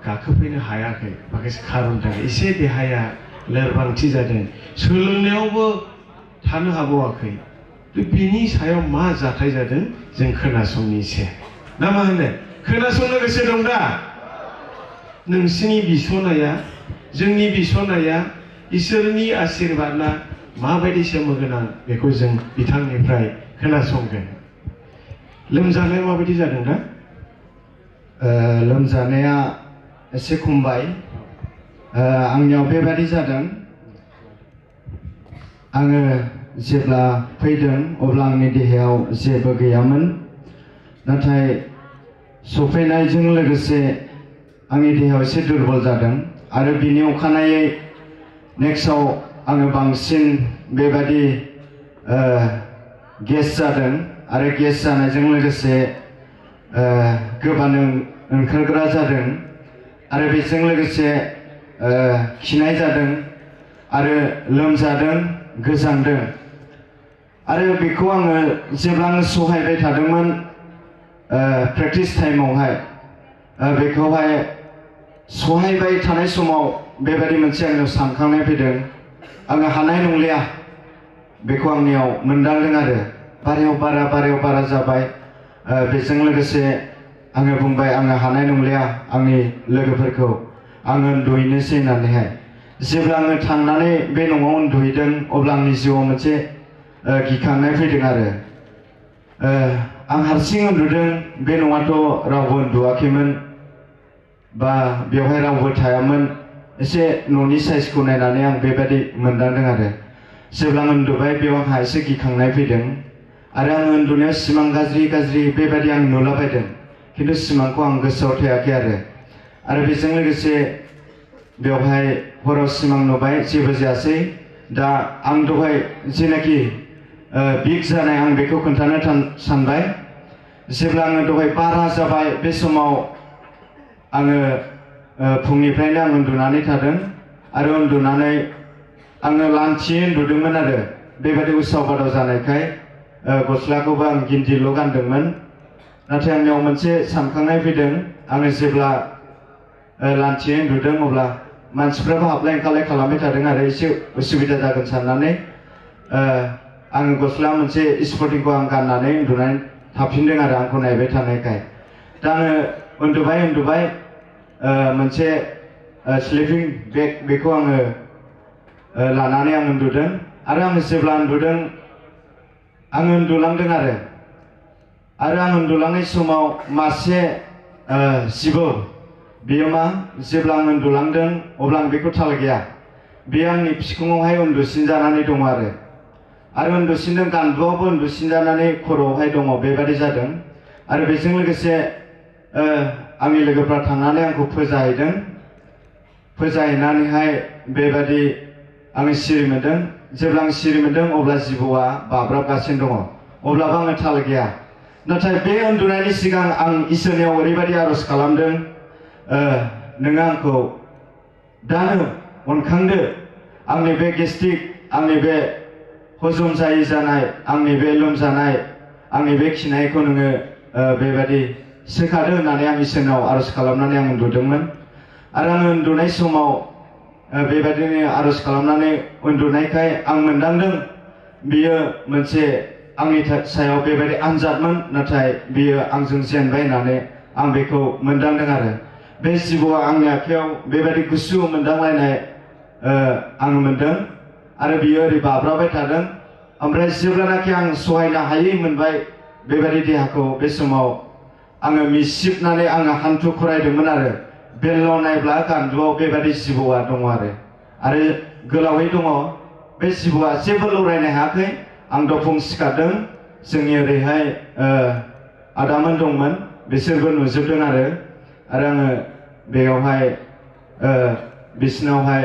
गाखोफैनो हायाखै माखासे खारन थाखाय एसे देहाया लोरबांथि जादों सोलोंनायावबो थानो हाबावाखै बिनि सायाव मा जाथाय जादों जों खोनासंनि एसे ना मा होनो खोनासंनो गोसो दं दा नोंसिनि बिसनाया जोंनि बिसनाया इसोरनि आशीर्बादआ माबायदि सोमो गोनां बेखौ जों बिथांनिफ्राय खोनासंगोन लोमजानाया माबायदि जादों दा लोमजानाया एसे खमायबाय आंनियाव बेबादि जादों आङो जेब्ला फैदों अब्ला आंनि देहायाव जेबो गैयामोन नाथाय सफैनायजों लोगोसे आंनि देहायाव एसे दुरबल जादों आरो बिनि अखानायै नेक्स्टआव आङो बांसिन बेबादि गेस जादों आरो गेस जानायजों लोगोसे गोबानो ओंखारग्रा जादों आरो बेजों लोगोसे खिनाय जादों आरो लोमजादों गोजांदों आरो बेखौ आङो जेब्ला आङो सहायबाय थादोंमोन प्रेक्टिस टाइमावहाय बेखौहाय सहायबाय थानाय समाव बेबायदि मोनसे आंनाव सानखांनाय फैदों आङो हानाय नंलिया बेखौ आंनियाव मोनदांदों आरो बारायाव बारा जाबाय बेजों लोगोसे आङो बुंबाय आङो हानाय नंलिया आंनि लोगोफोरखौ आङो उन्दुहैनोसै होननानैहाय जेब्ला आङो थांनानै बे न'आव उन्दुहैदों अब्ला आंनि जिउआव मोनसे गिखांनाय फैदों आरो आं हारसिं उन्दुदों बे न'आथ' रावबो उन्दुआखैमोन बा बेवहाय रावबो थायामोन एसे न'नि साइजखौ नायनानै आं बेबायदि मोनदांदों आरो जेब्ला आं उन्दुबाय बेयाव आंहा एसे गिखांनाय फैदों आरो आं उन्दुनायाव सिमां गाज्रि बेबायदि आं नुलाबायदों खिन्थु सिमांखौ आं गोसोआव थायाखै आरो बेजों लोगोसे बेवहाय हराव सिमां नुबाय जेबो जायासै दा आं दहाय जेनाखि बिग जानाय आं बेखौ खोन्थानो सानबाय जेब्ला आङो दहाय बारा जाबाय बे समाव आङो फुंनिफ्रायनो आं उन्दुनानै थादों आरो उन्दुनानै आङो लांथि उन्दुदोंमोन आरो बेबायदि उसाव बादाव जानायखाय गस्लाखौबो आं गिन्जिल' गानदोंमोन नाथाय आंनियाव मोनसे सानखांनाय फैदों आङो जेब्ला लांथि उन्दुदों अब्ला मानसिफ्राबो हाबलाय ओंखारलाय खालामबाय थादों आरो एसे उसुबिदा जागोन साननानै आङो गस्ला मोनसे स्पर्टिंखौ आं गाननानै उन्दुनानै थाफिनदों आरो आंखौ नायबाय थानायखाय दा आङो उन्दुबाय मोनसे स्लिपिं बेग बेखौ आङो लानानै आं उन्दुदों आरो आङो जेब्ला उन्दुदों आङो उन्दुलांदों आरो आं उन्दुलांनाय समाव मासे जिबौ बेयो मा जेब्ला आं उन्दुलांदों अब्ला आं बेखौ थाल गैया बेयो आंनि बिखुङावहाय उन्दुसिनजानानै दङ आरो उन्दुसिनदों गान्दुआवबो उन्दुसिनजानानै खर'आवहाय दङ बेबादि जादों आरो बेजों लोगोसे आंनि लोगोफ्रा थांनानै आंखौ फोजाहैनानैहाय बेबादि आङो सिरि मोनदों जेब्ला आं सिरि मोनदों अब्ला जिबौआ बाब्राबगासिनो दङ अब्लाबो आङो थाल गैया नाथाय बे उन्दुनायनि सिगां आं इसोरनियाव ओरैबायदि आर'ज खालामदों नोङो आंखौ दानो अनखांदो आंनि बे गेस्ट्रिक आंनि बे हजम जायै जानाय आंनि बे लोमजानाय आंनि बे खिनायखौ नोङो बेबायदि सोखादो होननानै आं इसोरनाव आर'ज खालामनानै आं उन्दुदोंमोन आरो आं उन्दुनाय समाव बेबायदिनो आर'ज खालामनानै उन्दुनायखाय आं मोनदांदों बियो मोनसे आंनि सायाव बेबायदि आनजादमोन नाथाय बियो आंजों जेनबाय होननानै आं बेखौ मोनदांदों आरो बे जिबौआ आंनि आखायाव बेबायदि गुसु मोनदांलायनाय आं मोनदों आरो बियो ओरै बाब्राबाय थादों ओमफ्राय जेब्लानाखि आं सहायनो हायै मोनबाय बेबायदि देहाखौ बे समाव आङो मिसिबनानै आङो हान्थु खरायदोंमोन आरो बेलनाव नायब्ला गान्दुआव बेबायदि जिबौआ दङ आरो गोलावै दङ बे जिबौआ जेबो लरायनो हायाखै आं दफं सिखारदों जोंनि ओरैहाय आदामोन दंमोन बिसोरबो नुजोबदों आरो आङो बेयावहाय बिसिनावहाय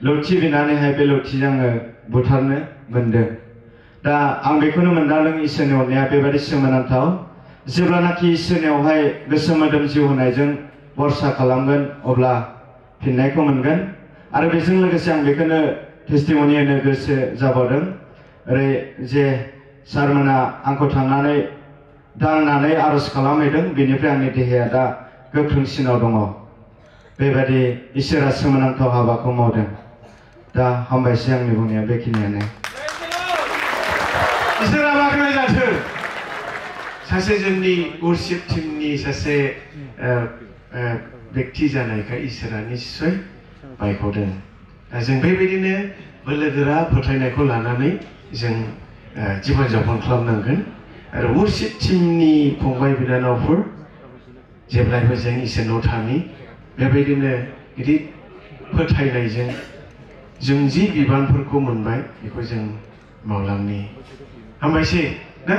लौथि बिनानैहाय बे लौथिजों आङो बुथारनो मोनदों दा आं बेखौनो मोनदांदों इसोरनि अननाया बेबायदि सोमोनांथाव जेब्लानाखि इसोरनियावहाय गोसो मोदोम जिउ होनायजों भरसा खालामगोन अब्ला फिननायखौ मोनगोन आरो बेजों लोगोसे आं बेखौनो टेस्टिमनि होनो गोसो जाबावदों ओरै जे सारमोना आंखौ थांनानै दांनानै आर'ज खालामहैदों बेनिफ्राय आंनि देहाया दा गोख्रोंसिनाव दङ बेबादि इसोरा सोमोनांथाव हाबाखौ मावदों। दा हामबायसै आंनि बुंनाया बेखिनियानो। इसोरा बाख्नाय जाथों। सासे जोंनि वर्शिप टीमनि सासे व्यक्ति जानायखाय इसोरा निश्चय बायख'दों। दा जों बेबायदिनो बोलोगोरा फोथायनायखौ लानानै जों जीवन जापन खालामनांगोन। आरो वर्शिप टीमनि फंबाय बिनानावफोर जेब्लायबो जों इसोरनाव थानि बेबायदिनो गिदिर फोथायनायजों जों जि बिबानफोरखौ मोनबाय बेखौ जों मावलांनि। हामबायसै ना?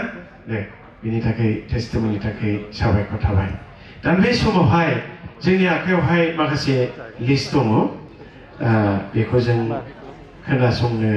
दे बिनि थाखाय टेस्टिम'निनि थाखाय साबायखर थाबाय। दा बे समावहाय जोंनि आखायावहाय माखासे लिस्ट दङ। बेखौ जों खोनासंनो